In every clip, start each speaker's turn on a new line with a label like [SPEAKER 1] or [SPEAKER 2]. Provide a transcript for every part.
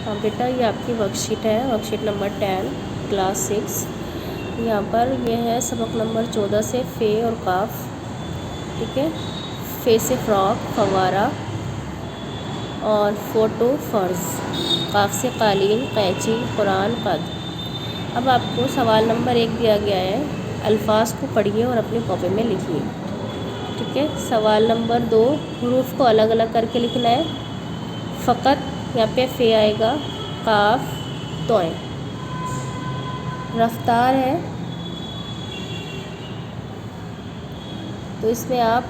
[SPEAKER 1] हाँ बेटा, ये आपकी वर्कशीट है, वर्कशीट नंबर 10 क्लास 6। यहाँ पर ये है सबक नंबर 14 से फ़े और काफ। ठीक है, फ़े से फ्रॉक, फवारा और फ़ोटो, फ़र्ज़। काफ से कालीन, कैंची, कुरान, कद। अब आपको सवाल नंबर 1 दिया गया है, अल्फाज को पढ़िए और अपनी कॉपी में लिखिए। ठीक है, सवाल नंबर 2, हरूफ को अलग अलग करके लिखना है। फ़कत यहाँ पे फ़े आएगा, काफ, तोय। रफ्तार है तो इसमें आप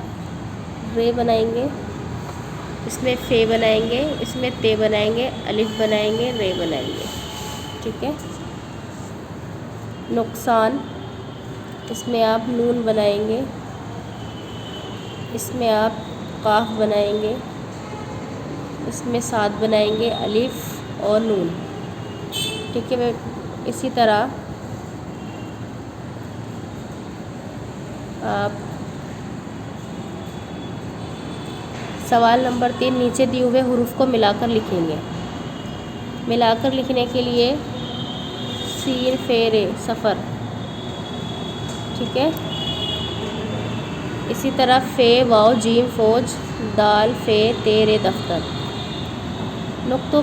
[SPEAKER 1] रे बनाएंगे, इसमें फ़े बनाएंगे, इसमें ते बनाएंगे, अलिफ बनाएंगे, रे बनाएंगे। ठीक है, नुकसान, इसमें आप नून बनाएंगे, इसमें आप काफ बनाएंगे, इसमें साद बनाएंगे, अलिफ और नून। ठीक है, इसी तरह आप सवाल नंबर 3 नीचे दिए हुए हरूफ को मिलाकर लिखेंगे। मिलाकर लिखने के लिए सीन, फ़े, रे, सफ़र। ठीक है, इसी तरह फ़े, वाव, जीम, फ़ौज, दाल, फ़े, ते, रे, दफ्तर। नुक्तों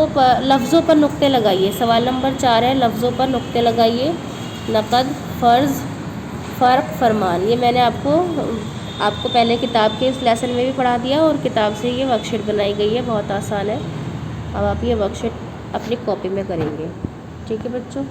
[SPEAKER 1] पर लफ्ज़ों पर नुक्ते लगाइए। सवाल नंबर 4 है, लफ्ज़ों पर नुक्ते लगाइए। नक़द, फ़र्ज़, फ़र्क, फरमान। ये मैंने आपको पहले किताब के इस लेसन में भी पढ़ा दिया और किताब से ये वर्कशीट बनाई गई है, बहुत आसान है। अब आप ये वर्कशीट अपनी कॉपी में करेंगे। ठीक है बच्चों।